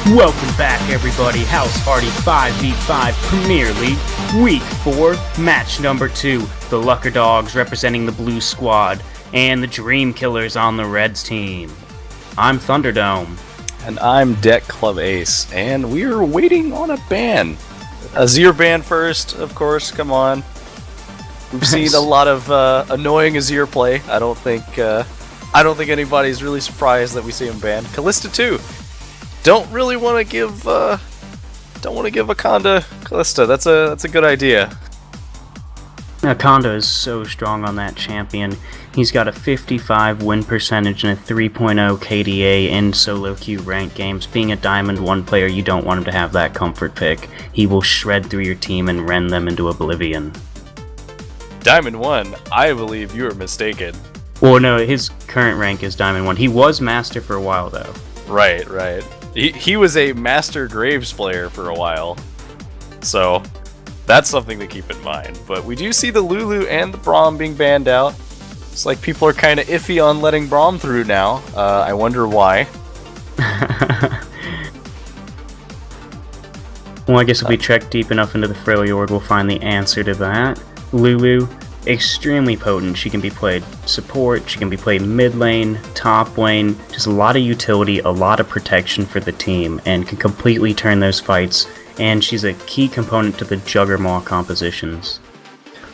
Welcome back, everybody. House Party 5v5 Premier League, Week 4, Match number 2. The Luckerdogs representing the Blue Squad, and the Dream Killers on the Reds team. I'm Thunderdome. And I'm Deck Club Ace, and we're waiting on a ban. Azir ban first, of course, come on. We've seen a lot of annoying Azir play. I don't think anybody's really surprised that we see him banned. Kalista too. Don't want to give Akanda Kalista. That's a good idea. Akanda is so strong on that champion. He's got a 55 win percentage and a 3.0 KDA in solo queue ranked games. Being a Diamond 1 player, you don't want him to have that comfort pick. He will shred through your team and rend them into oblivion. Diamond 1? I believe you are mistaken. Well, no, his current rank is Diamond 1. He was Master for a while, though. Right. He was a Master Graves player for a while. So that's something to keep in mind. But we do see the Lulu and the Braum being banned out. It's like people are kind of iffy on letting Braum through now. I wonder why. Well, I guess if we trek deep enough into the Freljord, we'll find the answer to that. Lulu, extremely potent. She can be played support, she can be played mid lane, top lane, just a lot of utility, a lot of protection for the team, and can completely turn those fights, and she's a key component to the Juggermaw compositions.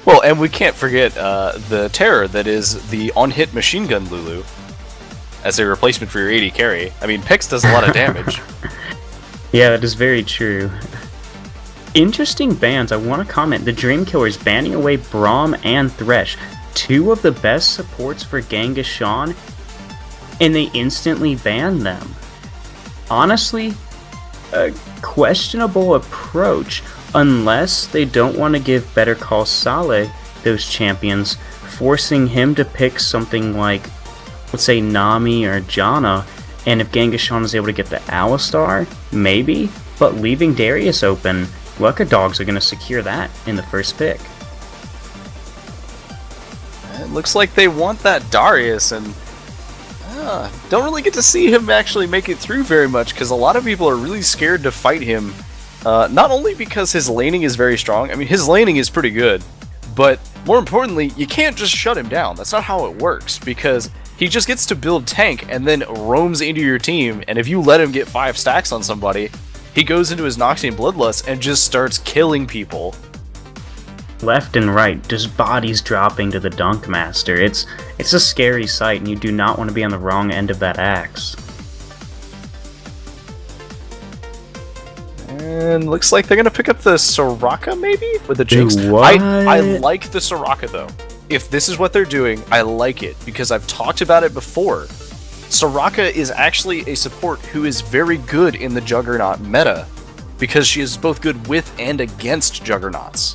Well, and we can't forget the terror that is the on-hit machine gun Lulu as a replacement for your AD carry. I mean, Pix does a lot of damage. Yeah, that is very true. Interesting bans. I want to comment. The Dream Killers banning away Braum and Thresh, two of the best supports for Genghis Khan, and they instantly banned them. Honestly, a questionable approach, unless they don't want to give Better Call Saul those champions, forcing him to pick something like, let's say, Nami or Janna, and if Genghis Khan is able to get the Alistar, maybe, but leaving Darius open, Luckerdogs are going to secure that in the first pick. It looks like they want that Darius, and don't really get to see him actually make it through very much, because a lot of people are really scared to fight him. Not only because his laning is very strong, I mean, his laning is pretty good, but more importantly, you can't just shut him down. That's not how it works, because he just gets to build tank and then roams into your team, and if you let him get 5 stacks on somebody, he goes into his Noxian Bloodlust and just starts killing people. Left and right, just bodies dropping to the Dunk Master. It's a scary sight, and you do not want to be on the wrong end of that axe. And looks like they're going to pick up the Soraka, maybe? With the Jinx? What? I like the Soraka, though. If this is what they're doing, I like it, because I've talked about it before. Soraka is actually a support who is very good in the Juggernaut meta, because she is both good with and against Juggernauts.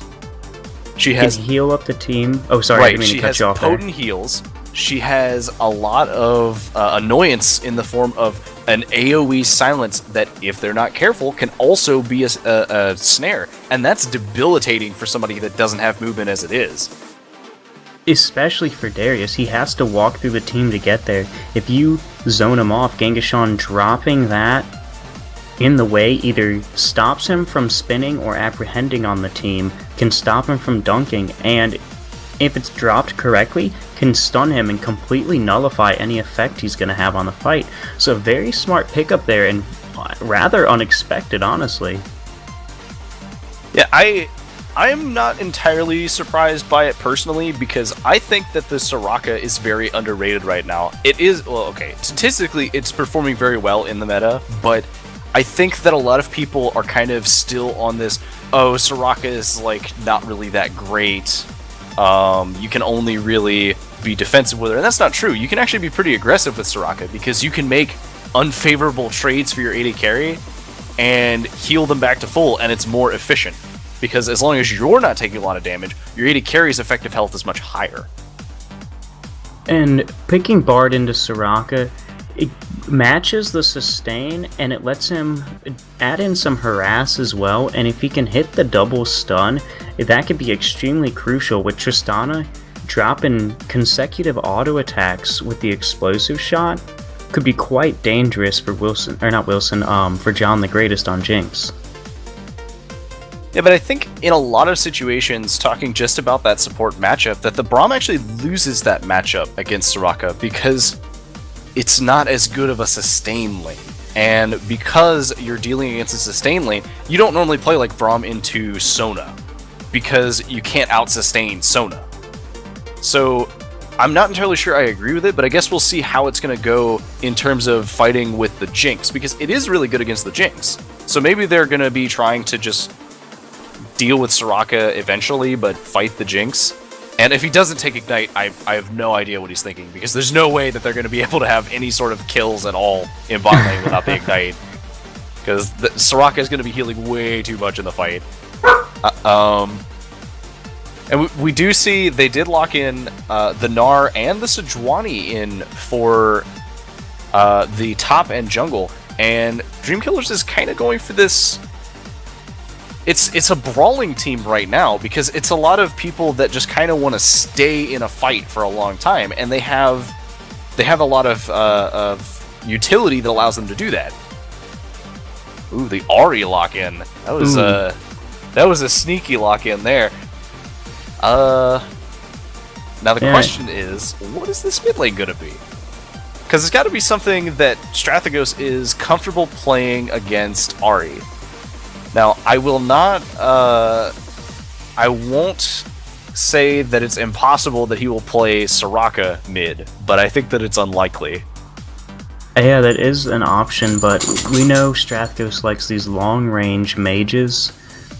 She has can heal up the team. Oh, sorry, I didn't mean to cut you off there. She has potent heals. She has a lot of annoyance in the form of an AoE silence that, if they're not careful, can also be a snare, and that's debilitating for somebody that doesn't have movement as it is. Especially for Darius, he has to walk through the team to get there. If you zone him off, Genghis Khan dropping that in the way either stops him from spinning or apprehending on the team, can stop him from dunking, and if it's dropped correctly, can stun him and completely nullify any effect he's going to have on the fight. So very smart pickup there, and rather unexpected, honestly. Yeah, I'm not entirely surprised by it personally, because I think that the Soraka is very underrated right now. It is, well, okay, statistically it's performing very well in the meta, but I think that a lot of people are kind of still on this, oh, Soraka is like not really that great. You can only really be defensive with her, and that's not true. You can actually be pretty aggressive with Soraka, because you can make unfavorable trades for your AD carry and heal them back to full, and it's more efficient. Because as long as you're not taking a lot of damage, your AD carry's effective health is much higher. And picking Bard into Soraka, it matches the sustain, and it lets him add in some harass as well, and if he can hit the double stun, that could be extremely crucial, with Tristana dropping consecutive auto attacks with the explosive shot. could be quite dangerous for Wilson, or not Wilson, for John the Greatest on Jinx. Yeah, but I think in a lot of situations, talking just about that support matchup, that the Braum actually loses that matchup against Soraka because it's not as good of a sustain lane. And because you're dealing against a sustain lane, you don't normally play like Braum into Sona, because you can't out-sustain Sona. So I'm not entirely sure I agree with it, but I guess we'll see how it's going to go in terms of fighting with the Jinx, because it is really good against the Jinx. So maybe they're going to be trying to just deal with Soraka eventually, but fight the Jinx. And if he doesn't take Ignite, I have no idea what he's thinking, because there's no way that they're going to be able to have any sort of kills at all in bot lane without the Ignite. Because Soraka is going to be healing way too much in the fight. And we do see they did lock in the Gnar and the Sejuani in for the top and jungle, and Dreamkillers is kind of going for this. It's a brawling team right now, because it's a lot of people that just kind of want to stay in a fight for a long time, and they have a lot of utility that allows them to do that. Ooh, the Ahri lock in. That was a sneaky lock in there. Now the question is, what is this mid lane gonna be? Because it's got to be something that Strathagos is comfortable playing against Ahri. Now, I won't say that it's impossible that he will play Soraka mid, but I think that it's unlikely. Yeah, that is an option, but we know Strathagos likes these long-range mages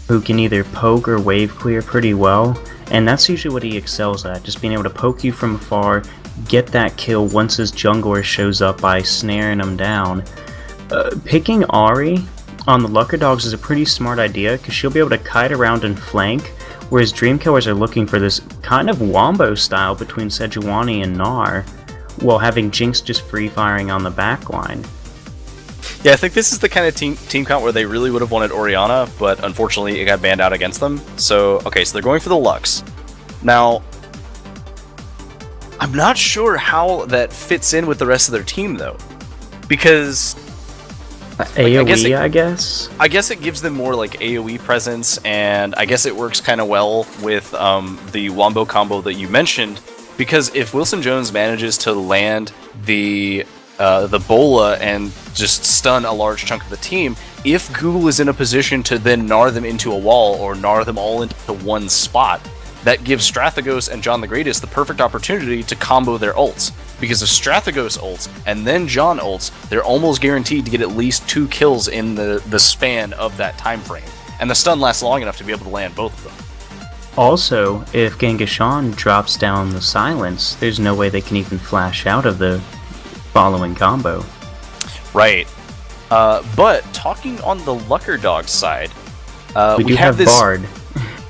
who can either poke or wave clear pretty well, and that's usually what he excels at, just being able to poke you from afar, get that kill once his jungler shows up by snaring him down. Picking Ahri on the Luckerdogs is a pretty smart idea, because she'll be able to kite around and flank, whereas Dreamkillers are looking for this kind of wombo style between Sejuani and Gnar, while having Jinx just free-firing on the backline. Yeah, I think this is the kind of team count where they really would have wanted Orianna, but unfortunately it got banned out against them. So, okay, so they're going for the Lux. Now, I'm not sure how that fits in with the rest of their team, though, because AoE, I guess? I guess it gives them more like AoE presence, and I guess it works kind of well with the Wombo combo that you mentioned, because if Wilson Jones manages to land the Bola and just stun a large chunk of the team, if Google is in a position to then gnar them into a wall, or gnar them all into one spot, that gives Strathagos and John the Greatest the perfect opportunity to combo their ults. Because if Strathagos ults and then John ults, they're almost guaranteed to get at least 2 kills in the span of that time frame. And the stun lasts long enough to be able to land both of them. Also, if Genghis drops down the silence, there's no way they can even flash out of the following combo. Right. But talking on the Luckerdogs side, we have this Bard.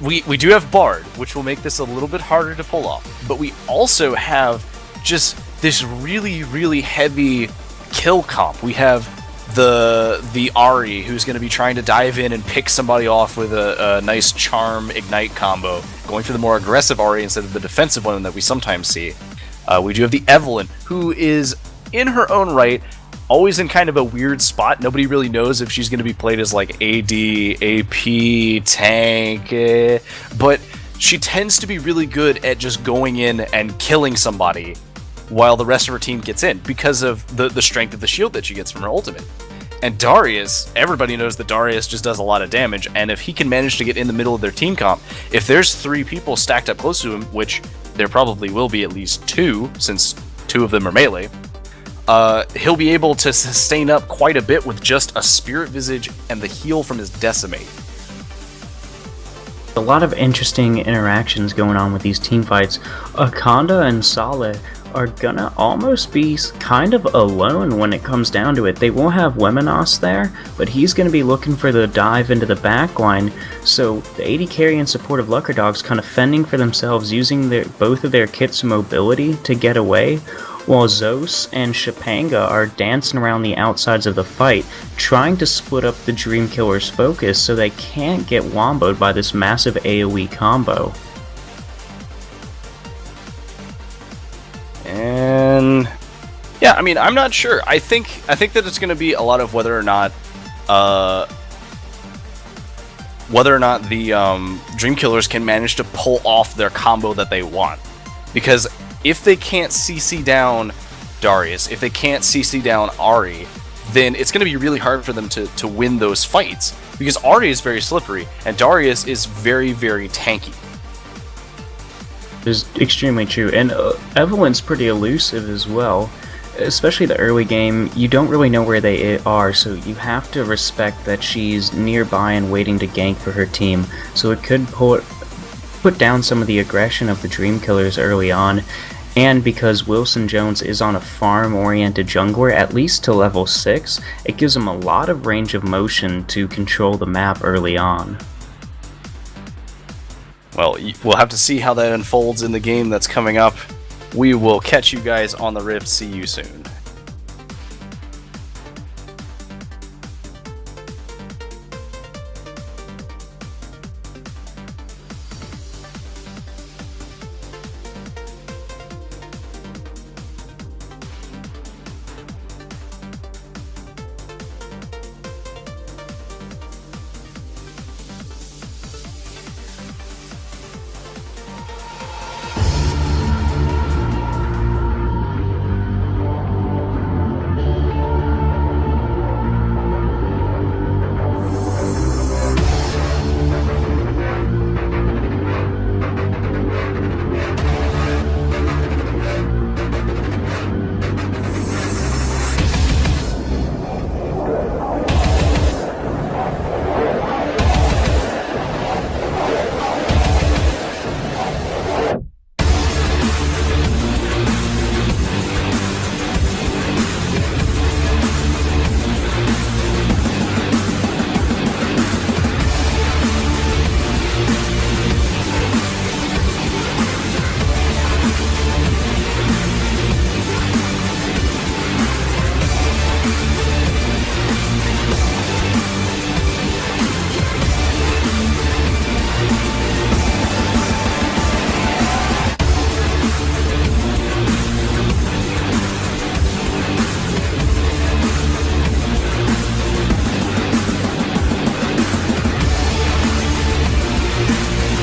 We do have Bard, which will make this a little bit harder to pull off. But we also have just this really, really heavy kill comp. We have the Ahri, who's going to be trying to dive in and pick somebody off with a nice charm ignite combo, going for the more aggressive Ahri instead of the defensive one that we sometimes see. We do have the Evelynn, who is, in her own right, always in kind of a weird spot. Nobody really knows if she's going to be played as like AD, AP, tank, but she tends to be really good at just going in and killing somebody while the rest of her team gets in, because of the strength of the shield that she gets from her ultimate. And Darius, everybody knows that Darius just does a lot of damage, and if he can manage to get in the middle of their team comp, if there's 3 people stacked up close to him, which there probably will be at least 2, since 2 of them are melee, he'll be able to sustain up quite a bit with just a Spirit Visage and the heal from his Decimate. A lot of interesting interactions going on with these team fights. Akanda and Saleh are gonna almost be kind of alone when it comes down to it. They will have Wemenos there, but he's gonna be looking for the dive into the backline, so the AD carry and support of Luckerdogs kind of fending for themselves, using both of their kits' mobility to get away, while Zos and Shapanga are dancing around the outsides of the fight, trying to split up the Dreamkillers' focus so they can't get womboed by this massive AoE combo. And Yeah, I mean, I'm not sure. I think that it's going to be a lot of whether or not the Dream Killers can manage to pull off their combo that they want. Because if they can't CC down Darius, if they can't CC down Ahri, then it's going to be really hard for them to win those fights. Because Ahri is very slippery, and Darius is very, very tanky. Is extremely true, and Evelyn's pretty elusive as well. Especially the early game, you don't really know where they are, so you have to respect that she's nearby and waiting to gank for her team. So it could put down some of the aggression of the Dream Killers early on. And because Wilson Jones is on a farm-oriented jungler, at least to level 6, it gives him a lot of range of motion to control the map early on. Well, we'll have to see how that unfolds in the game that's coming up. We will catch you guys on the Rift. See you soon.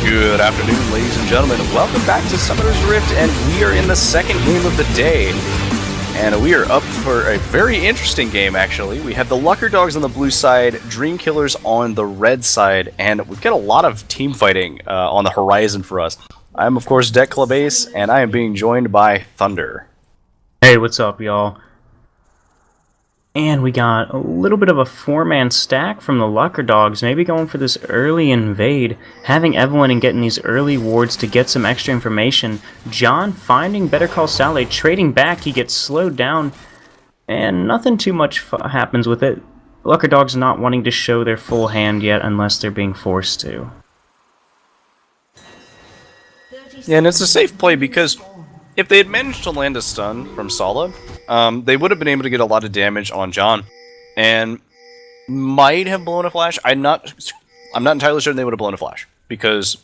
Good afternoon, ladies and gentlemen. Welcome back to Summoner's Rift, and we are in the second game of the day. And we are up for a very interesting game, actually. We have the Luckerdogs on the blue side, Dream Killers on the red side, and we've got a lot of team fighting on the horizon for us. I'm, of course, Deck Club Ace, and I am being joined by Thunder. Hey, what's up, y'all? And we got a little bit of a 4-man stack from the Luckerdogs, maybe going for this early invade, having Evelyn and getting these early wards to get some extra information. John finding Better Call Saul, trading back, he gets slowed down, and nothing too much happens with it. Luckerdogs not wanting to show their full hand yet unless they're being forced to. Yeah, and it's a safe play because if they had managed to land a stun from Sala, they would have been able to get a lot of damage on John, and might have blown a flash. I'm not entirely certain they would have blown a flash, because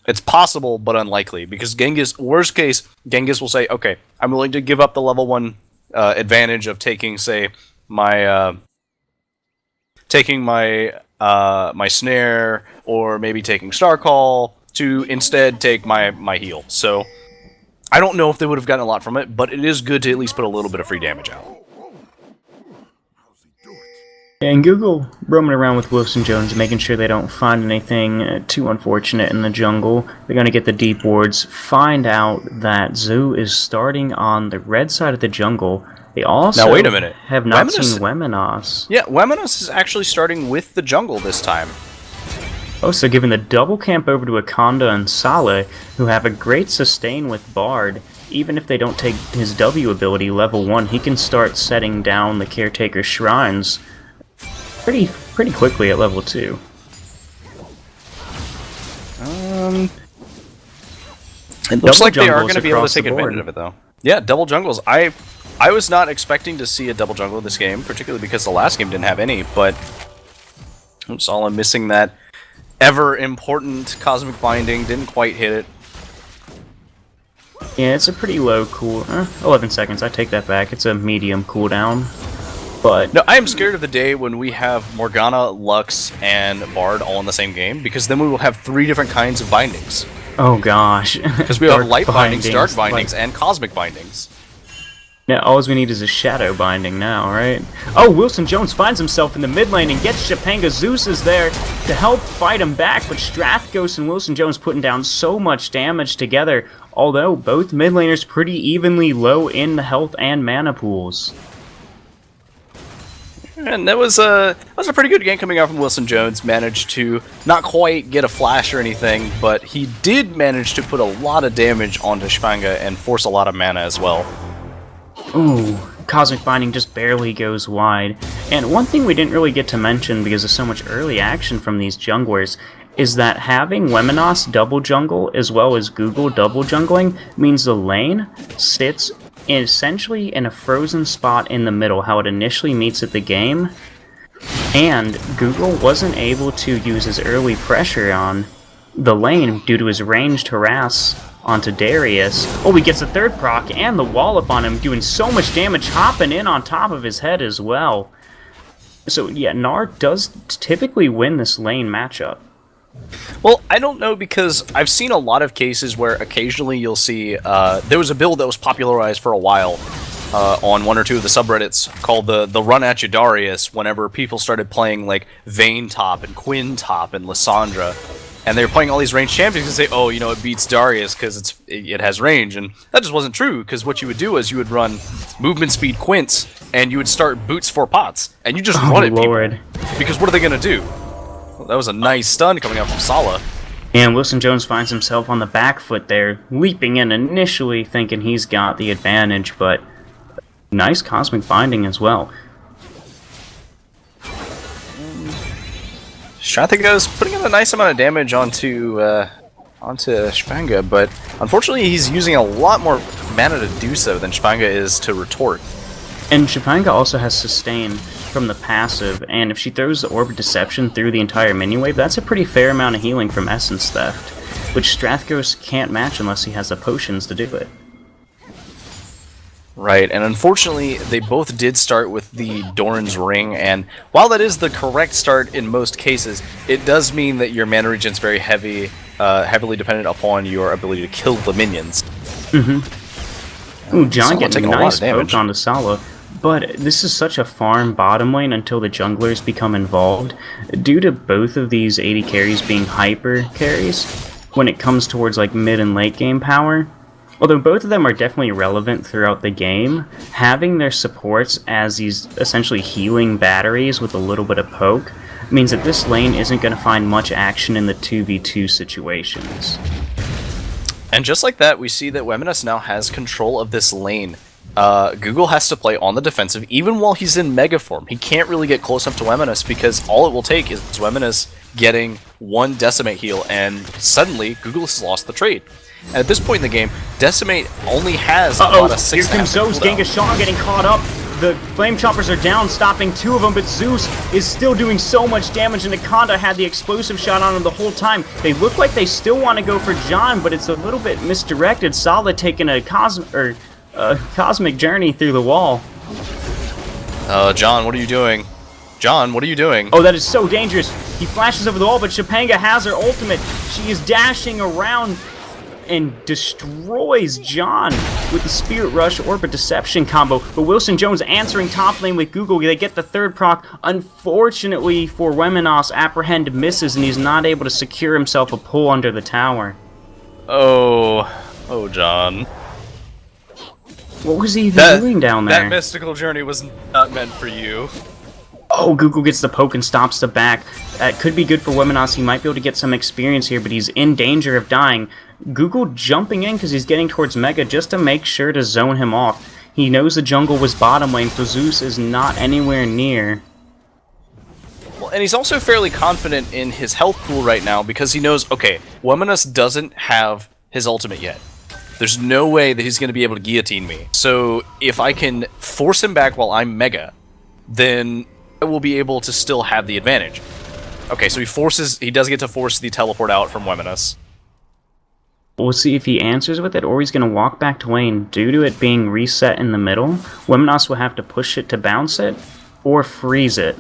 it's possible but unlikely. Because Genghis, worst case, Genghis will say, "Okay, I'm willing to give up the level 1 advantage of taking, say, my my snare, or maybe taking Star Call, to instead take my heal." So I don't know if they would have gotten a lot from it, but it is good to at least put a little bit of free damage out. And Google roaming around with Wilson Jones, making sure they don't find anything too unfortunate in the jungle. They're going to get the deep wards, find out that Zoo is starting on the red side of the jungle. They also now, wait a minute. Have not seen Wemenos. Yeah, Wemenos is actually starting with the jungle this time. Oh, so giving the double camp over to Akanda and Saleh, who have a great sustain with Bard. Even if they don't take his W ability level 1, he can start setting down the Caretaker Shrines pretty quickly at level 2. It looks like they are going to be able to take advantage of it, though. Yeah, double jungles. I was not expecting to see a double jungle this game, particularly because the last game didn't have any, but Sala missing that ever important Cosmic Binding, didn't quite hit it. Yeah, it's a pretty low 11 seconds. I take that back. It's a medium cooldown. But No, I am scared of the day when we have Morgana, Lux, and Bard all in the same game, because then we will have 3 different kinds of bindings. oh gosh, Because we have light bindings, dark bindings, and cosmic bindings. Now all we need is a shadow binding now, right? Oh, Wilson Jones finds himself in the mid lane and gets Topanga. Zeus is there to help fight him back, but Strathghost and Wilson Jones putting down so much damage together, although both mid laners pretty evenly low in the health and mana pools. And that was a pretty good game coming out from Wilson Jones. Managed to not quite get a flash or anything, but he did manage to put a lot of damage onto Topanga and force a lot of mana as well. Ooh, Cosmic Binding just barely goes wide. And one thing we didn't really get to mention because of so much early action from these junglers is that having Wemenos double jungle as well as Google double jungling means the lane sits essentially in a frozen spot in the middle, how it initially meets at the game, and Google wasn't able to use his early pressure on the lane due to his ranged harass onto Darius. Oh, he gets a third proc and the wallop on him, doing so much damage, hopping in on top of his head as well. So yeah, Nard does typically win this lane matchup. Well, I don't know, because I've seen a lot of cases where occasionally you'll see, there was a build that was popularized for a while on one or two of the subreddits called the Run At You Darius, whenever people started playing like Vayne top and Quinn top and Lysandra, and they were playing all these ranged champions and say, oh, you know, it beats Darius because it has range, and that just wasn't true, because what you would do is you would run movement speed Quints, and you would start boots for pots, and you just run at Lord. people, because what are they going to do? Well, that was a nice stun coming out from Sala. And Wilson Jones finds himself on the back foot there, leaping in initially thinking he's got the advantage, but nice Cosmic Binding as well. Strathga's putting in a nice amount of damage onto Topanga, but unfortunately he's using a lot more mana to do so than Topanga is to retort. And Topanga also has sustain from the passive, and if she throws the Orb of Deception through the entire minion wave, that's a pretty fair amount of healing from Essence Theft, which Strathghost can't match unless he has the potions to do it. Right, and unfortunately they both did start with the Doran's Ring, and while that is the correct start in most cases, it does mean that your mana regen's very heavily dependent upon your ability to kill the minions. Ooh, John Sala getting taking a a lot nice of damage. poke onto Sala. But this is such a farm bottom lane until the junglers become involved. Due to both of these 80 carries being hyper carries, when it comes towards like mid and late game power, although both of them are definitely relevant throughout the game, having their supports as these essentially healing batteries with a little bit of poke means that this lane isn't going to find much action in the 2v2 situations. And just like that, we see that Wemenos now has control of this lane. Google has to play on the defensive even while he's in mega form. He can't really get close up to Wemenos because all it will take is Wemenos getting one Decimate heal, and suddenly Google has lost the trade. And at this point in the game, Decimate only has about a 6.5 Here comes Zeus, cooldown. Genghis getting caught up. The Flame Choppers are down, stopping 2 of them, but Zeus is still doing so much damage, and Nakanda had the explosive shot on him the whole time. They look like they still want to go for John, but it's a little bit misdirected. Sala taking a cosmic journey through the wall. John, what are you doing? John, what are you doing? Oh, that is so dangerous. He flashes over the wall, but Topanga has her ultimate. She is dashing around and destroys John with the Spirit Rush Orb of Deception combo. But Wilson Jones answering top lane with Google. They get the third proc. Unfortunately for Wemenos, Apprehend misses, and he's not able to secure himself a pull under the tower. Oh, John. What was he even doing down there? That mystical journey was not meant for you. Oh, Google gets the poke and stops the back. That could be good for Wemenos. He might be able to get some experience here, but he's in danger of dying. Google jumping in because he's getting towards Mega just to make sure to zone him off. He knows the jungle was bottom lane, so Zeus is not anywhere near. Well, and he's also fairly confident in his health pool right now because he knows, okay, Wemenos doesn't have his ultimate yet. There's no way that he's going to be able to guillotine me. So if I can force him back while I'm Mega, then I will be able to still have the advantage. Okay, so he does get to force the teleport out from Wemenos. We'll see if he answers with it, or he's going to walk back to lane. Due to it being reset in the middle, Weminos will have to push it to bounce it, or freeze it.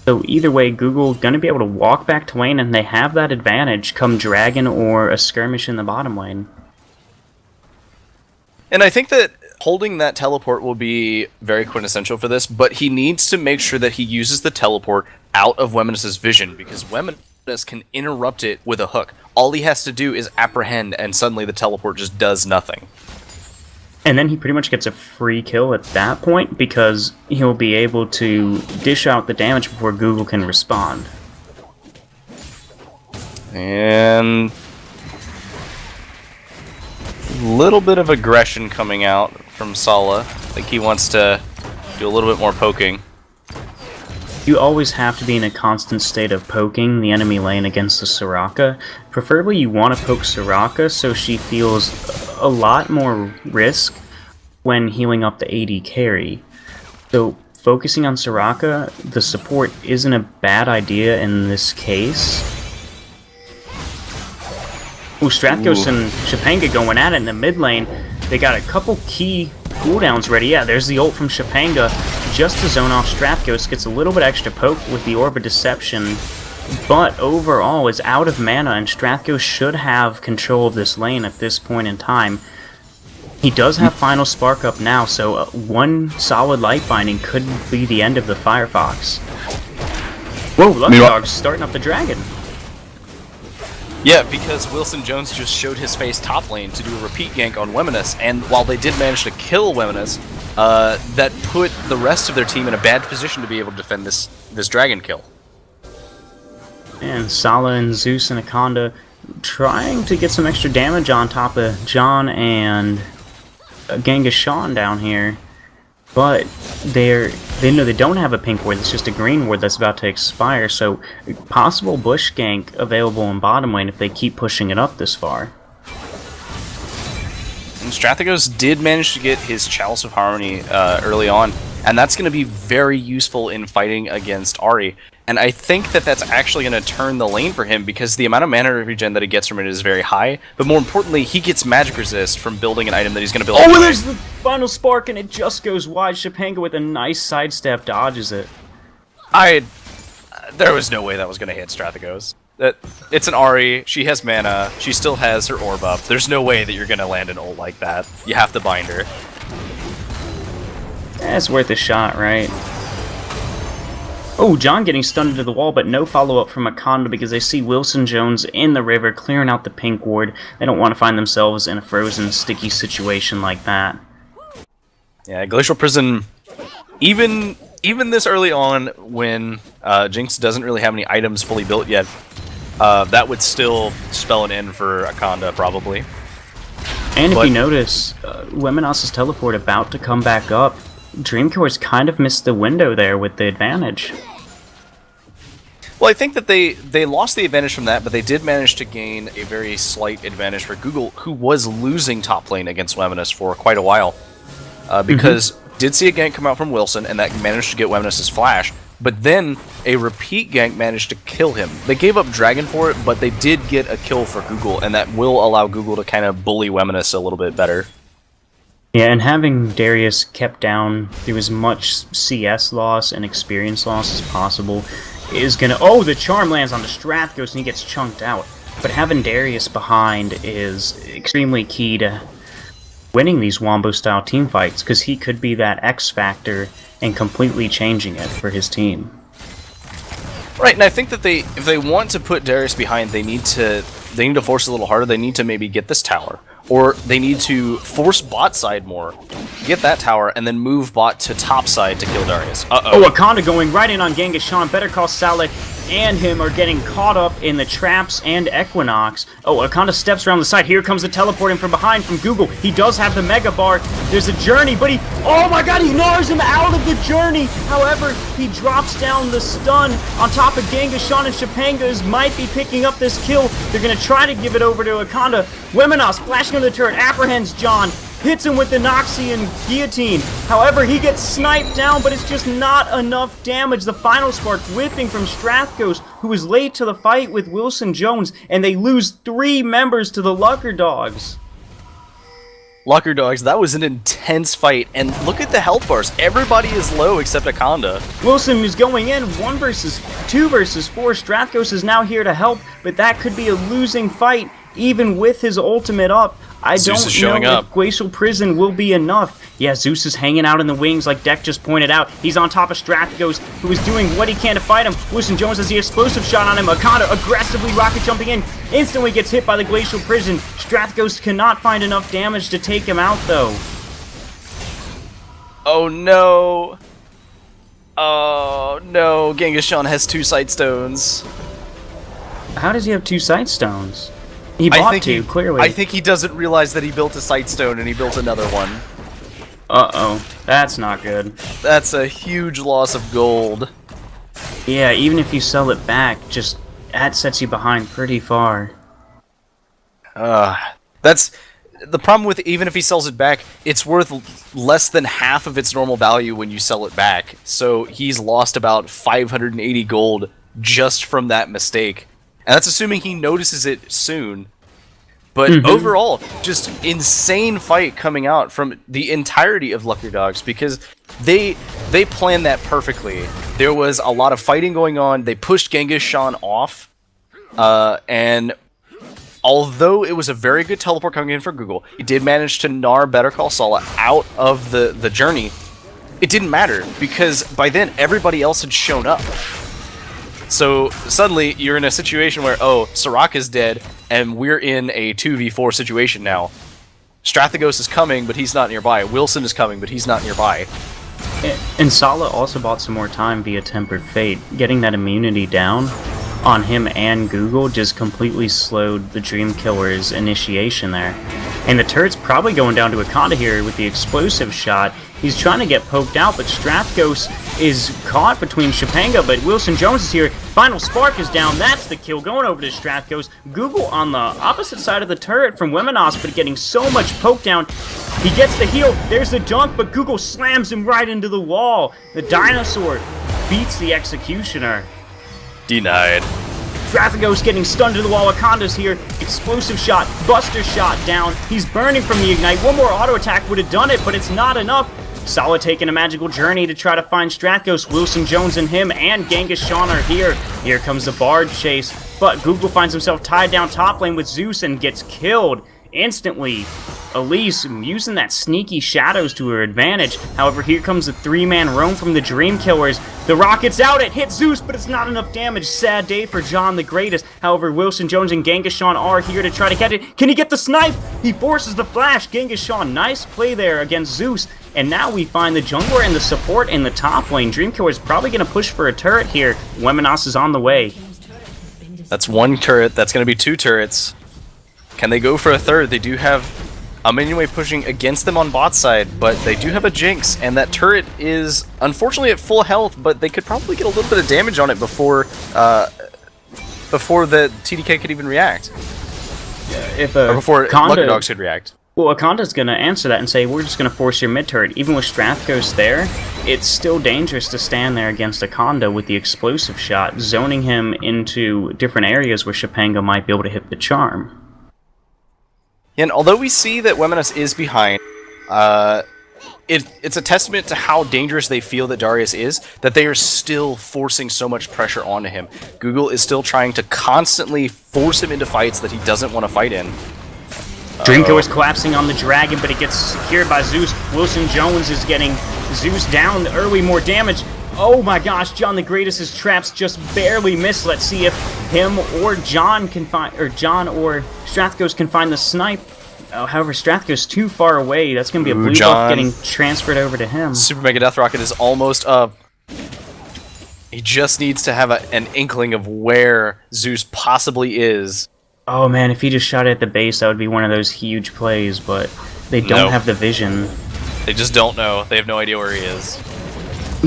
So either way, Google going to be able to walk back to lane, and they have that advantage come Dragon or a skirmish in the bottom lane. And I think that holding that teleport will be very quintessential for this, but he needs to make sure that he uses the teleport out of Weminos' vision, because Weminos can interrupt it with a hook. All he has to do is apprehend, and suddenly the teleport just does nothing. And then he pretty much gets a free kill at that point, because he'll be able to dish out the damage before Google can respond. And a little bit of aggression coming out from Sala. I think he wants to do a little bit more poking. You always have to be in a constant state of poking the enemy lane against the Soraka. Preferably you want to poke Soraka so she feels a lot more risk when healing up the AD carry. So focusing on Soraka, the support isn't a bad idea in this case. Ooh, Strathghost and Shapanga going at it in the mid lane. They got a couple key cooldowns ready. Yeah, there's the ult from Shapanga. Just to zone off Strathghost, gets a little bit extra poke with the Orb of Deception, but overall is out of mana, and Strathghost should have control of this lane at this point in time. He does have Final Spark up now, so one solid Light Binding could be the end of the Firefox. Whoa, Luckerdogs starting up the Dragon. Yeah, because Wilson Jones just showed his face top lane to do a repeat gank on Weminos, and while they did manage to kill Weminos, that put the rest of their team in a bad position to be able to defend this dragon kill. And Sala and Zeus and Akanda trying to get some extra damage on top of John and Genghis Khan down here, but they know they don't have a pink ward. It's just a green ward that's about to expire. So possible bush gank available in bottom lane if they keep pushing it up this far. And Strathghost did manage to get his Chalice of Harmony early on, and that's going to be very useful in fighting against Ahri. And I think that that's actually going to turn the lane for him, because the amount of mana regen that he gets from it is very high, but more importantly, he gets magic resist from building an item that he's going to build. Oh, there's the Final Spark, and it just goes wide. Shapanga with a nice sidestep dodges it. There was no way that was going to hit Strathghost. It's an Ahri, she has mana, she still has her orb up. There's no way that you're going to land an ult like that. You have to bind her. It's worth a shot, right? Oh, John getting stunned into the wall, but no follow-up from Akanda because they see Wilson Jones in the river clearing out the pink ward. They don't want to find themselves in a frozen, sticky situation like that. Yeah, Glacial Prison, even this early on when Jinx doesn't really have any items fully built yet, that would still spell an end for Akanda, probably. And if you notice, Weminos' teleport about to come back up. Dreamkiller's kind of missed the window there with the advantage. Well, I think that they lost the advantage from that, but they did manage to gain a very slight advantage for Google, who was losing top lane against Weminos for quite a while. Because did see a gank come out from Wilson, and that managed to get Weminos' flash, but then a repeat gank managed to kill him. They gave up Dragon for it, but they did get a kill for Google, and that will allow Google to kind of bully Weminos a little bit better. Yeah, and having Darius kept down through as much CS loss and experience loss as possible is gonna... Oh, the charm lands on the Strathghost and he gets chunked out. But having Darius behind is extremely key to winning these Wombo-style teamfights, because he could be that X factor and completely changing it for his team. Right, and I think that if they want to put Darius behind, they need to force a little harder. They need to maybe get this tower. Or they need to force bot side more, get that tower, and then move bot to top side to kill Darius. Oh, Akanda going right in on Genghis Khan. Better Call Saul and him are getting caught up in the traps and Equinox. Oh, Akanda steps around the side. Here comes the teleporting from behind from Google. He does have the Mega Bar. There's a journey, but oh my god, he gnaws him out of the journey. However, he drops down the stun on top of Genghis Khan, and Shapangas might be picking up this kill. They're going to try to give it over to Akanda. Weminos flashing on the turret, apprehends John, hits him with the Noxian guillotine. However, he gets sniped down, but it's just not enough damage. The final spark whipping from Strathghost, who was late to the fight with Wilson Jones, and they lose 3 members to the Luckerdogs. Luckerdogs, that was an intense fight, and look at the health bars. Everybody is low except Akonda. Wilson is going in, 2 versus 4. Strathghost is now here to help, but that could be a losing fight, even with his ultimate up. I Zeus don't know if Glacial Prison will be enough. Yeah, Zeus is hanging out in the wings like Deck just pointed out. He's on top of Strathghost, who is doing what he can to fight him. Wilson Jones has the explosive shot on him. Akonda aggressively rocket jumping in. Instantly gets hit by the Glacial Prison. Strathghost cannot find enough damage to take him out, though. Oh no. Oh no, Genghis-Khan has 2 sight stones. How does he have 2 sight stones? He bought 2, clearly. I think he doesn't realize that he built a sight stone and he built another one. Uh-oh. That's not good. That's a huge loss of gold. Yeah, even if you sell it back, just that sets you behind pretty far. That's the problem with even if he sells it back, it's worth less than half of its normal value when you sell it back. So he's lost about 580 gold just from that mistake. And that's assuming he notices it soon. But overall, just insane fight coming out from the entirety of Luckerdogs because they planned that perfectly. There was a lot of fighting going on. They pushed Genghis-Khan off, and although it was a very good teleport coming in for Google, he did manage to gnar Better Call Saul out of the journey. It didn't matter because by then everybody else had shown up. So suddenly you're in a situation where, oh, Soraka's dead, and we're in a 2v4 situation now. Strathghost is coming, but he's not nearby. Wilson is coming, but he's not nearby. And Sala also bought some more time via Tempered Fate. Getting that immunity down on him and Google just completely slowed the Dream Killer's initiation there. And the turret's probably going down to Akonda here with the explosive shot. He's trying to get poked out, but Strathghost is caught between Topanga, but Wilson Jones is here. Final spark is down. That's the kill going over to Strathghost. Google on the opposite side of the turret from Wemenos, but getting so much poke down. He gets the heal. There's the dunk, but Google slams him right into the wall. The dinosaur beats the executioner. Denied. Strathghost getting stunned to the wall. Akonda's here. Explosive shot. Buster shot down. He's burning from the ignite. One more auto attack would have done it, but it's not enough. Sala taking a magical journey to try to find Strathghost. Wilson Jones and him and Genghis-Khan are here. Here comes the Bard chase, but Google finds himself tied down top lane with Zeus and gets killed instantly. Elise using that sneaky shadows to her advantage. However, here comes the 3-man roam from the Dream Killers. The rocket's out, it hits Zeus, but it's not enough damage. Sad day for John the Greatest. However, Wilson Jones and Genghis-Khan are here to try to catch it. Can he get the snipe? He forces the flash. Genghis-Khan, nice play there against Zeus. And now we find the jungler and the support in the top lane. Dream Killer is probably going to push for a turret here. Wemenos is on the way. That's 1 turret. That's going to be 2 turrets. Can they go for a third? They do have a minion wave pushing against them on bot side, but they do have a Jinx, and that turret is unfortunately at full health, but they could probably get a little bit of damage on it before the TDK could even react. Or before Luckerdogs could react. Well, Akonda's going to answer that and say, we're just going to force your mid-turret. Even with Strathghost there, it's still dangerous to stand there against Akonda with the explosive shot, zoning him into different areas where Topanga might be able to hit the charm. And although we see that Wemenos is behind, it's a testament to how dangerous they feel that Darius is, that they are still forcing so much pressure onto him. Google is still trying to constantly force him into fights that he doesn't want to fight in. Dreamkiller's collapsing on the dragon, but it gets secured by Zeus. Wilson Jones is getting Zeus down early, more damage. Oh my gosh, John the Greatest's traps just barely missed. Let's see if him or John can find, or John or Strathghost can find the snipe. However, Strathghost's too far away. That's going to be a blue buff getting transferred over to him. Super Mega Death Rocket is almost up. He just needs to have an inkling of where Zeus possibly is. Oh man, if he just shot it at the base, that would be one of those huge plays, but they don't have the vision. They just don't know. They have no idea where he is.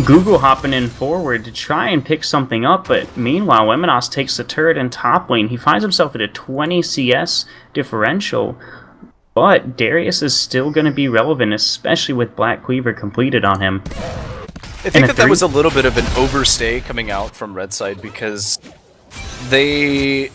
Google hopping in forward to try and pick something up, but meanwhile, Wemenos takes the turret in top lane. He finds himself at a 20 CS differential. But Darius is still going to be relevant, especially with Black Cleaver completed on him. I think that was a little bit of an overstay coming out from Red Side because they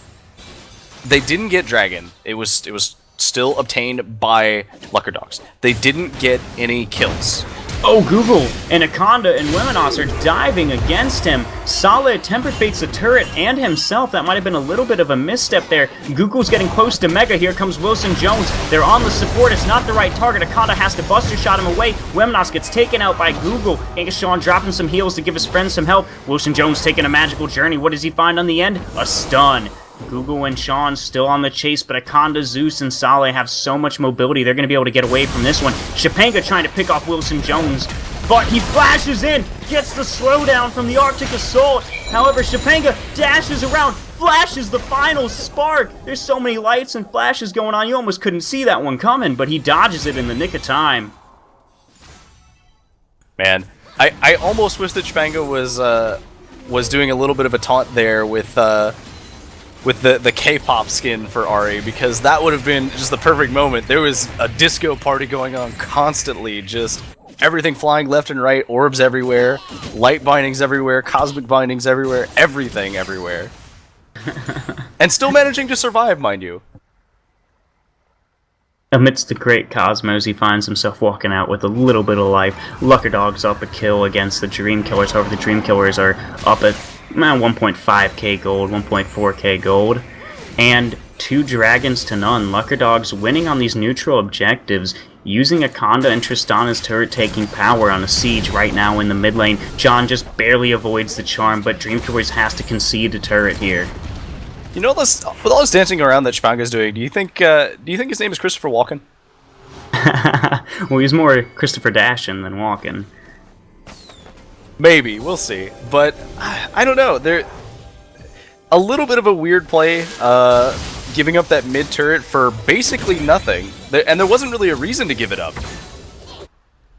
didn't get Dragon. It was still obtained by Luckerdogs. They didn't get any kills. Oh, Google and Akonda and Wemenos are diving against him. Solid temper fates the turret and himself. That might have been a little bit of a misstep there. Google's getting close to Mega. Here comes Wilson Jones. They're on the support. It's not the right target. Akonda has to buster shot him away. Wemenos gets taken out by Google. Genghis dropping some heals to give his friends some help. Wilson Jones taking a magical journey. What does he find on the end? A stun. Google and Sean still on the chase, but Akonda, Zeus, and Saleh have so much mobility, they're going to be able to get away from this one. Shapanga trying to pick off Wilson Jones, but he flashes in, gets the slowdown from the Arctic Assault. However, Shapanga dashes around, flashes the final spark. There's so many lights and flashes going on, you almost couldn't see that one coming, but he dodges it in the nick of time. Man, I almost wish that Shapanga was doing a little bit of a taunt there with the K-pop skin for Ari, because that would have been just the perfect moment. There was a disco party going on constantly, just everything flying left and right, orbs everywhere, light bindings everywhere, cosmic bindings everywhere, everything everywhere. And still managing to survive, mind you. Amidst the great cosmos, he finds himself walking out with a little bit of life. Luckerdogs up a kill against the Dream Killers. However, the Dream Killers are up at 1.5k gold, 1.4k gold, and 2 dragons to none. Luckerdogs winning on these neutral objectives, using Akonda and Tristana's turret taking power on a siege right now in the mid lane. John just barely avoids the charm, but Dream Killers has to concede the turret here. You know, with all this dancing around that Shapanga's doing, do you think his name is Christopher Walken? Well, he's more Christopher Dashin than Walken. Maybe, we'll see. But I don't know. They're a little bit of a weird play, giving up that mid turret for basically nothing, and there wasn't really a reason to give it up.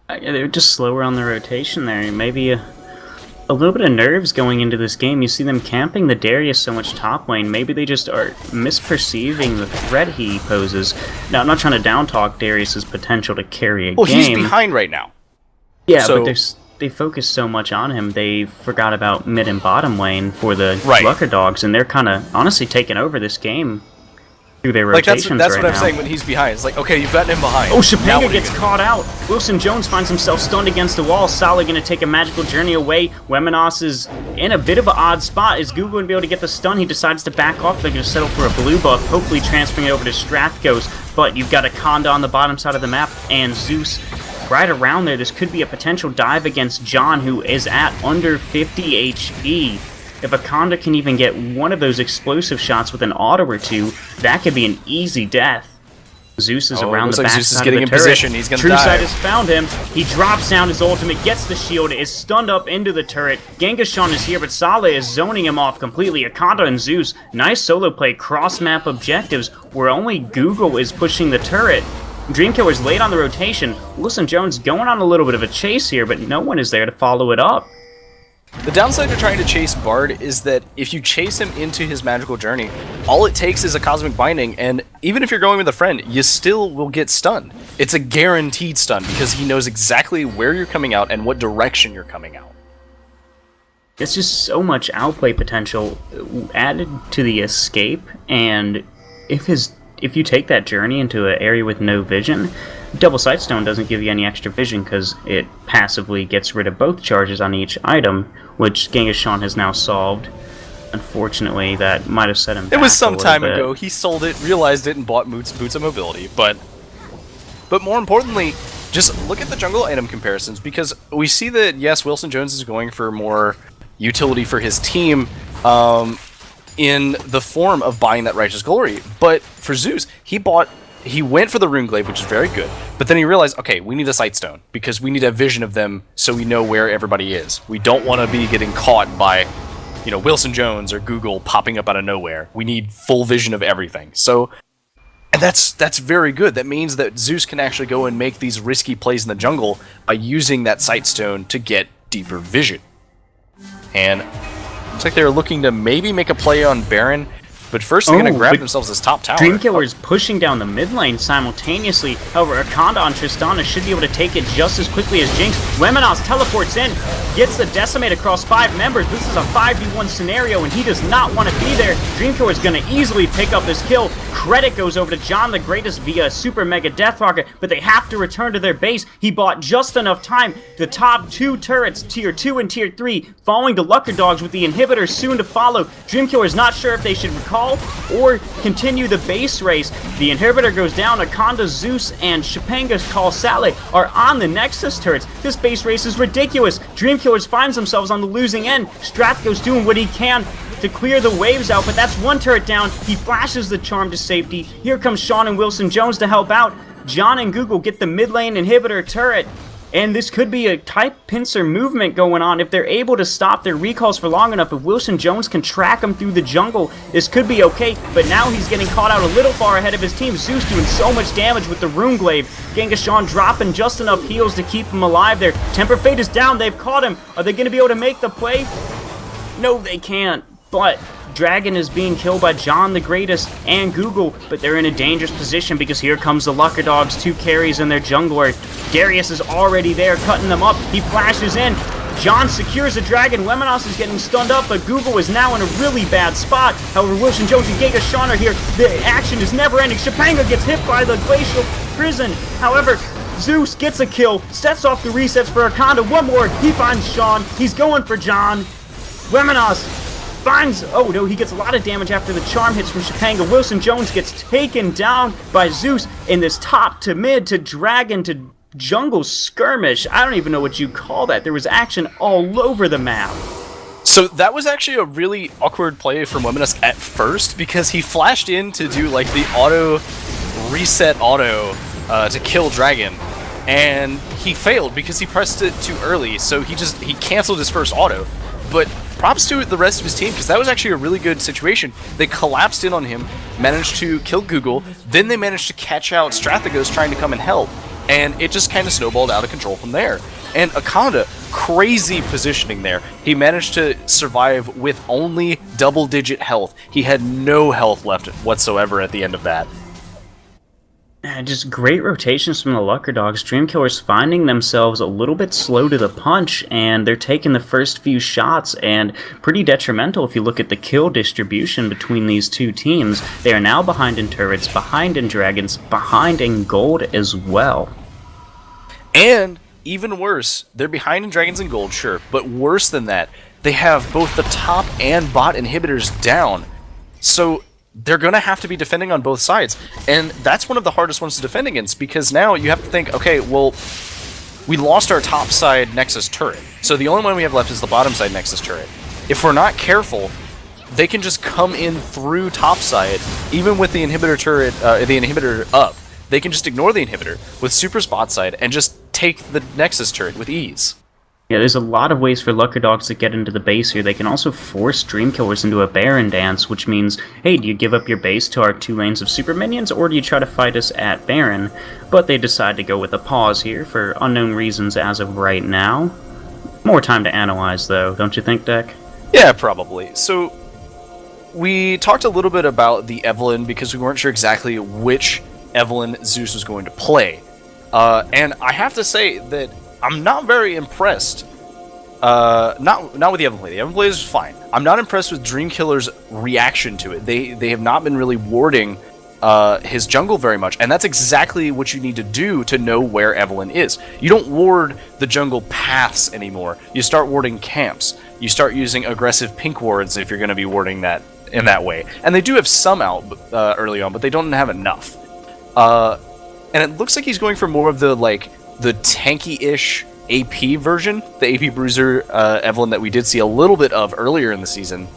They were just slower on the rotation there. Maybe a little bit of nerves going into this game. You see them camping the Darius so much top lane. Maybe they just are misperceiving the threat he poses. Now, I'm not trying to down-talk Darius's potential to carry a game. Well, he's behind right now. Yeah, so... but they focus so much on him, they forgot about mid and bottom lane for the right. Luckerdogs, and they're kind of honestly taking over this game through their rotations. That's right what I'm now. saying when he's behind. It's like, okay, you've gotten him behind. Oh, Shapanga gets caught out. Wilson Jones finds himself stunned against the wall. Saleh going to take a magical journey away. Wemenos is in a bit of an odd spot. Is Google going to be able to get the stun? He decides to back off. They're going to settle for a blue buff, hopefully transferring it over to Strathghost. But you've got Akonda on the bottom side of the map, and Zeus right around there. This could be a potential dive against John, who is at under 50 HP. If Akonda can even get one of those explosive shots with an auto or two, that could be an easy death. Zeus is around the back Zeus is side getting of the in turret. position. He's gonna True die. Sight has found him. He drops down his ultimate, gets the shield, is stunned up into the turret. Genghis is here, but Saleh is zoning him off completely. Akonda and Zeus, nice solo play, cross-map objectives, where only Google is pushing the turret. Dreamkiller's late on the rotation. Wilson Jones going on a little bit of a chase here, but no one is there to follow it up. The downside to trying to chase Bard is that if you chase him into his magical journey, all it takes is a cosmic binding, and even if you're going with a friend, you still will get stunned. It's a guaranteed stun because he knows exactly where you're coming out and what direction you're coming out. It's just so much outplay potential added to the escape, and if you take that journey into an area with no vision, Double Sightstone doesn't give you any extra vision because it passively gets rid of both charges on each item, which Genghis has now solved. Unfortunately, that might have set him back. It was some a time little bit. ago. He sold it, realized it, and bought Boots of Mobility. But more importantly, just look at the jungle item comparisons, because we see that, yes, Wilson Jones is going for more utility for his team, in the form of buying that Righteous Glory. But for Zeus, he went for the Runeglaive, which is very good, but then he realized, okay, we need a Sightstone, because we need a vision of them so we know where everybody is. We don't want to be getting caught by, Wilson Jones or Google popping up out of nowhere. We need full vision of everything. So, and that's very good. That means that Zeus can actually go and make these risky plays in the jungle by using that Sightstone to get deeper vision. And looks like they're looking to maybe make a play on Baron. But first, they're going to grab but themselves this top tower. Dreamkiller's pushing down the mid lane simultaneously. However, Akanda on Tristana should be able to take it just as quickly as Jinx. Lemonos teleports in, gets the decimate across 5 members. This is a 5v1 scenario, and he does not want to be there. Dreamkiller's going to easily pick up this kill. Credit goes over to John the Greatest via Super Mega Death Rocket, but they have to return to their base. He bought just enough time. The top 2 turrets, Tier 2 and Tier 3, falling to Luckerdogs with the inhibitor soon to follow. Dreamkiller's not sure if they should recall or continue the base race. The inhibitor goes down. Akanda, Zeus, and Shapanga's Call Sale are on the Nexus turrets. This base race is ridiculous. Dreamkillers finds themselves on the losing end. Strathgo's doing what he can to clear the waves out, but that's 1 turret down. He flashes the charm to safety. Here comes Sean and Wilson Jones to help out. John and Google get the mid lane inhibitor turret. And this could be a type pincer movement going on. If they're able to stop their recalls for long enough, if Wilson Jones can track them through the jungle, this could be okay. But now he's getting caught out a little far ahead of his team. Zeus doing so much damage with the Rune Glaive. Genghis-Shan dropping just enough heals to keep him alive there. Temper Fate is down. They've caught him. Are they going to be able to make the play? No, they can't. But Dragon is being killed by John the Greatest and Google, but they're in a dangerous position because here comes the Luckerdogs, 2 carries and their jungler. Darius is already there, cutting them up. He flashes in. John secures the Dragon. Lemonos is getting stunned up, but Google is now in a really bad spot. However, Wilson Jones and Genghis-Shan are here. The action is never ending. Shapanga gets hit by the Glacial Prison. However, Zeus gets a kill, sets off the resets for Akanda. One more. He finds Sean. He's going for John. Lemonos finds, oh no, he gets a lot of damage after the charm hits from Shapanga. Wilson Jones gets taken down by Zeus in this top to mid to dragon to jungle skirmish. I don't even know what you call that. There was action all over the map. So that was actually a really awkward play from Lemonos at first, because he flashed in to do like the reset auto to kill Dragon, and he failed because he pressed it too early, so he canceled his first auto. But props to the rest of his team, because that was actually a really good situation. They collapsed in on him, managed to kill Google, then they managed to catch out Strathagos trying to come and help, and it just kind of snowballed out of control from there. And Akanda, crazy positioning there. He managed to survive with only double-digit health. He had no health left whatsoever at the end of that. Just great rotations from the Luckerdogs. Dreamkillers finding themselves a little bit slow to the punch, and they're taking the first few shots, and pretty detrimental if you look at the kill distribution between these 2 teams. They are now behind in turrets, behind in dragons, behind in gold as well. And even worse, they're behind in dragons and gold, sure, but worse than that, they have both the top and bot inhibitors down. So they're going to have to be defending on both sides, and that's one of the hardest ones to defend against, because now you have to think, okay, well, we lost our top side Nexus turret, so the only one we have left is the bottom side Nexus turret. If we're not careful, they can just come in through top side, even with the inhibitor turret, the inhibitor up. They can just ignore the inhibitor with Super's bot side and just take the Nexus turret with ease. Yeah, there's a lot of ways for Luckerdogs to get into the base here. They can also force Dreamkillers into a Baron dance, which means, hey, do you give up your base to our 2 lanes of super minions, or do you try to fight us at Baron? But they decide to go with a pause here for unknown reasons as of right now. More time to analyze, though, don't you think, Deck? Yeah, probably. So, we talked a little bit about the Evelynn because we weren't sure exactly which Evelynn Zeus was going to play. And I have to say that I'm not very impressed. Not with the Evelynn play. The Evelynn play is fine. I'm not impressed with Dreamkiller's reaction to it. They have not been really warding his jungle very much, and that's exactly what you need to do to know where Evelynn is. You don't ward the jungle paths anymore. You start warding camps. You start using aggressive pink wards if you're going to be warding that in that way. And they do have some out early on, but they don't have enough. And it looks like he's going for more of the tanky-ish AP version, the AP Bruiser Evelynn that we did see a little bit of earlier in the season,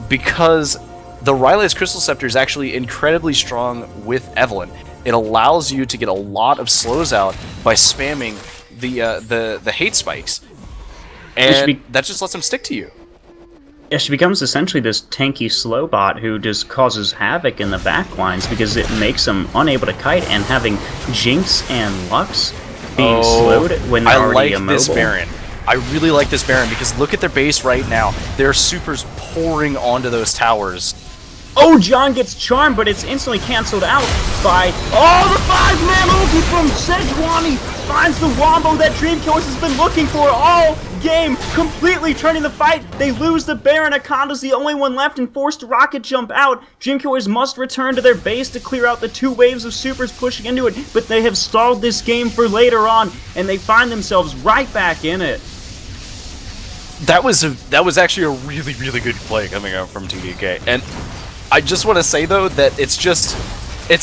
because the Ryle's Crystal Scepter is actually incredibly strong with Evelynn. It allows you to get a lot of slows out by spamming the hate spikes, and that just lets them stick to you. Yeah, she becomes essentially this tanky slow bot who just causes havoc in the backlines because it makes them unable to kite, and having Jinx and Lux being slowed when they're already immobile. This Baron. I really like this Baron because look at their base right now. Their supers pouring onto those towers. Oh, John gets charmed, but it's instantly canceled out by... Oh, the 5-man ulti from Sejuani finds the wombo that Dreamkillers has been looking for all game, completely turning the fight. They lose the Baron. Akanda's the only one left and forced to rocket jump out. Dreamkillers must return to their base to clear out the 2 waves of supers pushing into it, but they have stalled this game for later on, and they find themselves right back in it. That was actually a really, really good play coming out from TDK, and I just want to say though that it's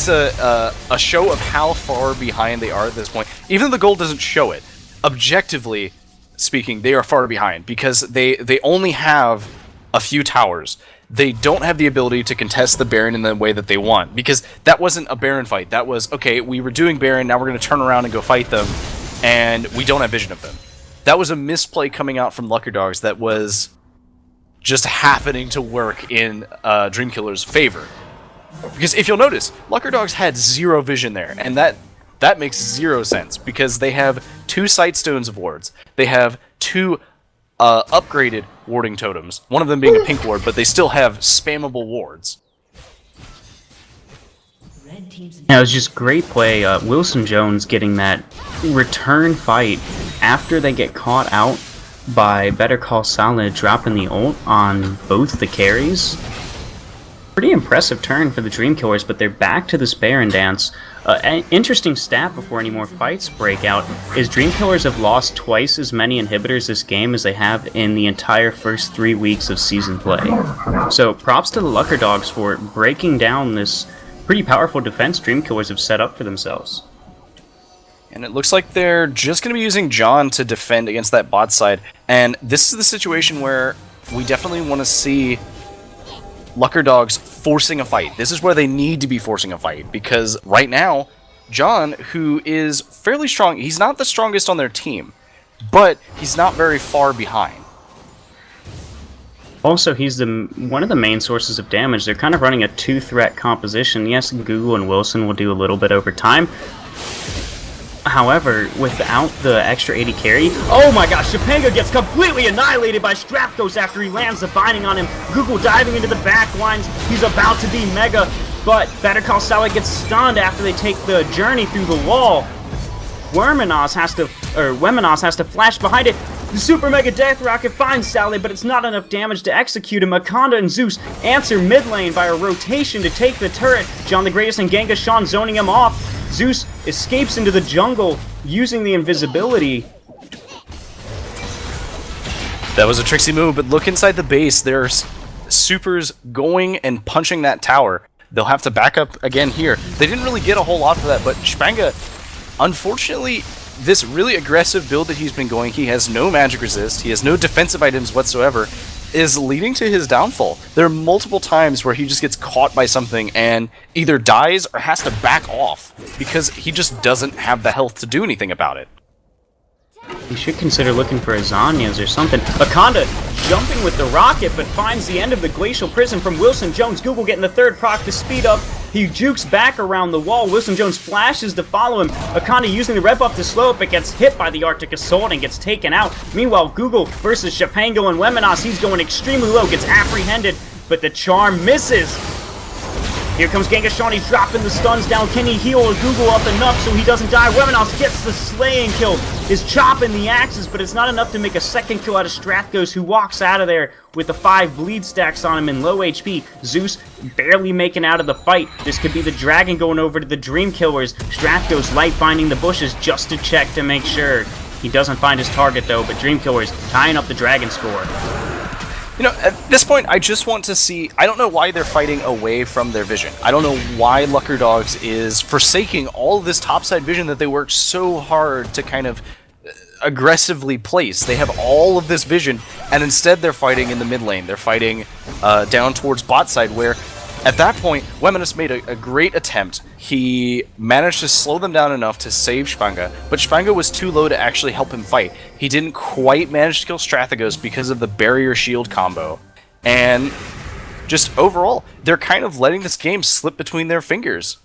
a show of how far behind they are at this point. Even though the goal doesn't show it, objectively speaking, they are far behind because they only have a few towers. They don't have the ability to contest the Baron in the way that they want, because that wasn't a Baron fight. That was, okay, we were doing Baron, now we're going to turn around and go fight them, and we don't have vision of them. That was a misplay coming out from Luckerdogs that was just happening to work in Dreamkiller's favor. Because if you'll notice, Luckerdogs had 0 vision there, and that makes 0 sense, because they have 2 Sightstones of wards. They have 2 upgraded warding totems, one of them being a pink ward, but they still have spammable wards. Yeah, it was just great play. Wilson Jones getting that return fight after they get caught out by Better Call Saul dropping the ult on both the carries. Pretty impressive turn for the Dreamkillers, but they're back to this Baron dance. An interesting stat before any more fights break out is Dreamkillers have lost twice as many inhibitors this game as they have in the entire first 3 weeks of season play. So props to the Luckerdogs for breaking down this pretty powerful defense Dreamkillers have set up for themselves. And it looks like they're just going to be using John to defend against that bot side. And this is the situation where we definitely want to see Luckerdogs forcing a fight. This is where they need to be forcing a fight, because right now, John, who is fairly strong, he's not the strongest on their team, but he's not very far behind. Also, he's one of the main sources of damage. They're kind of running a 2-threat composition. Yes, Google and Wilson will do a little bit over time. However, without the extra 80 carry... Oh my gosh, Topanga gets completely annihilated by Strapgos after he lands the binding on him. Google diving into the back lines. He's about to be Mega, but Better Call Saul gets stunned after they take the journey through the wall. Weminos has to flash behind it. The Super Mega Death Rocket finds Sally, but it's not enough damage to execute him. Akanda and Zeus answer mid lane by a rotation to take the turret. John the Greatest and Genghis-Khan zoning him off. Zeus escapes into the jungle using the invisibility. That was a tricksy move, but look inside the base. There's supers going and punching that tower. They'll have to back up again here. They didn't really get a whole lot for that, but Spanga, unfortunately, this really aggressive build that he's been going, he has no magic resist, he has no defensive items whatsoever, is leading to his downfall. There are multiple times where he just gets caught by something and either dies or has to back off because he just doesn't have the health to do anything about it. You should consider looking for Azanias or something. Akanda jumping with the rocket, but finds the end of the Glacial Prison from Wilson Jones. Google getting the 3rd proc to speed up. He jukes back around the wall. Wilson Jones flashes to follow him. Akanda using the red buff to slow it, but gets hit by the Arctic Assault and gets taken out. Meanwhile, Google versus Shapango and Weminos. He's going extremely low, gets apprehended, but the charm misses. Here comes Genghis-Khan, he's dropping the stuns down. Can he heal Google up enough so he doesn't die? Weminos gets the slaying kill, is chopping the axes, but it's not enough to make a second kill out of Strathgos, who walks out of there with the 5 bleed stacks on him in low HP. Zeus barely making out of the fight. This could be the dragon going over to the Dreamkillers. Strathgos light binding the bushes just to check to make sure. He doesn't find his target though, but Dreamkillers tying up the dragon score. You know, at this point, I just want to see... I don't know why they're fighting away from their vision. I don't know why Luckerdogs is forsaking all of this topside vision that they worked so hard to kind of aggressively place. They have all of this vision, and instead they're fighting in the mid lane. They're fighting down towards bot side, where at that point, Weminos made a great attempt. He managed to slow them down enough to save Spanga, but Spanga was too low to actually help him fight. He didn't quite manage to kill Strathagos because of the barrier shield combo. And just overall, they're kind of letting this game slip between their fingers.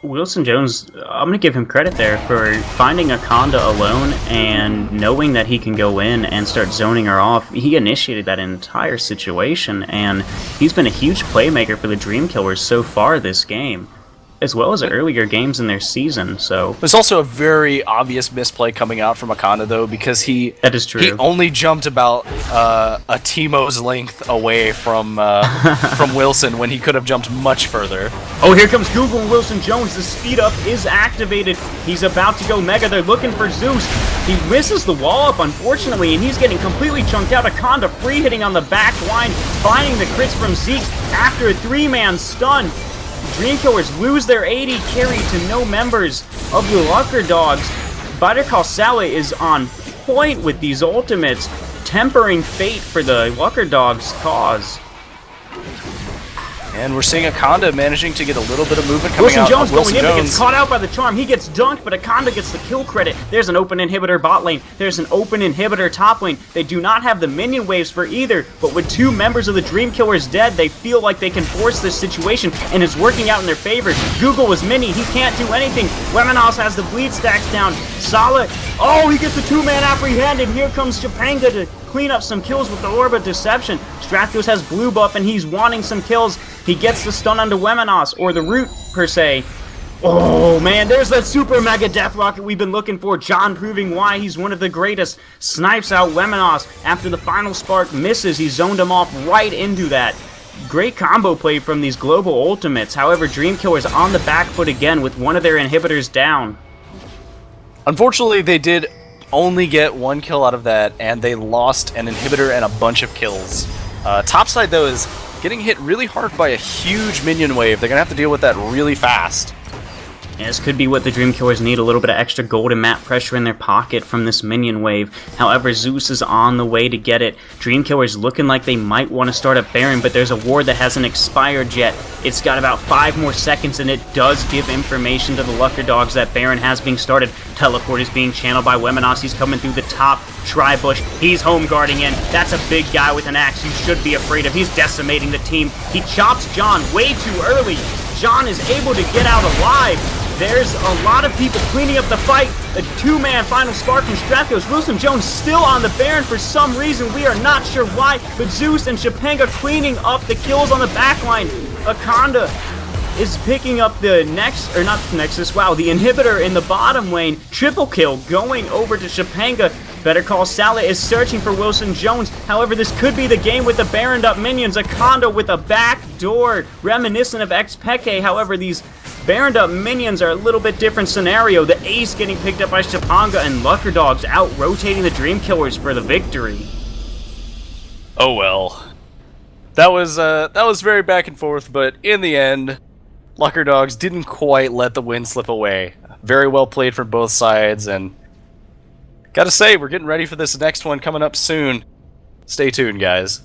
Wilson Jones, I'm going to give him credit there for finding Akanda alone and knowing that he can go in and start zoning her off. He initiated that entire situation, and he's been a huge playmaker for the Dream Killers so far this game, as well as earlier games in their season. So there's also a very obvious misplay coming out from Akanda, though, because that is true. He only jumped about a Teemo's length away from Wilson when he could have jumped much further. Oh, here comes Google and Wilson Jones. The speed up is activated. He's about to go Mega. They're looking for Zeus. He misses the wall up, unfortunately, and he's getting completely chunked out. Akanda free hitting on the back line, finding the crits from Zeke after a 3-man stun. Dream Killers lose their AD carry to no members of the Luckerdogs. Better Call Saul is on point with these ultimates, tempering fate for the Luckerdogs' cause. And we're seeing Akanda managing to get a little bit of movement coming Wilson out. Jones Wilson going in, but Jones gets caught out by the charm. He gets dunked, but Akanda gets the kill credit. There's an open inhibitor bot lane. There's an open inhibitor top lane. They do not have the minion waves for either, but with 2 members of the Dream Killers dead, they feel like they can force this situation, and it's working out in their favor. Google was mini. He can't do anything. Wemenos has the bleed stacks down. Sala, oh, he gets the 2-man apprehended. Here comes Japanga to clean up some kills with the Orb of Deception. Strathos has blue buff, and he's wanting some kills. He gets the stun onto Wemenos, or the root, per se. Oh, man, there's that super mega death rocket we've been looking for. John proving why he's one of the greatest. Snipes out Wemenos. After the final spark misses, he zoned him off right into that. Great combo play from these global ultimates. However, Dream Killers on the back foot again with one of their inhibitors down. Unfortunately, they did only get 1 kill out of that, and they lost an inhibitor and a bunch of kills. Topside, though, is getting hit really hard by a huge minion wave. They're going to have to deal with that really fast. Yeah, this could be what the Dream Killers need, a little bit of extra golden map pressure in their pocket from this minion wave. However, Zeus is on the way to get it. Dream Killers looking like they might want to start a Baron, but there's a ward that hasn't expired yet. It's got about 5 more seconds, and it does give information to the Luckerdogs that Baron has been started. Teleport is being channeled by Wemenos. He's coming through the top tri-bush. He's home guarding in. That's a big guy with an axe you should be afraid of. He's decimating the team. He chops John way too early. John is able to get out alive. There's a lot of people cleaning up the fight. A 2-man final spark from Strathos. Wilson Jones still on the Baron for some reason. We are not sure why, but Zeus and Japanga cleaning up the kills on the backline. Akanda is picking up the the inhibitor in the bottom lane. Triple kill going over to Japanga. Better Call Saul is searching for Wilson Jones. However, this could be the game with the Baroned up minions. Akanda with a backdoor reminiscent of Xpeke. However, these Baroned up minions are a little bit different scenario. The ace getting picked up by Japanga, and Luckerdogs out rotating the Dream Killers for the victory. Oh well. That was very back and forth, but in the end, Luckerdogs didn't quite let the win slip away. Very well played from both sides, and gotta say, we're getting ready for this next one coming up soon. Stay tuned, guys.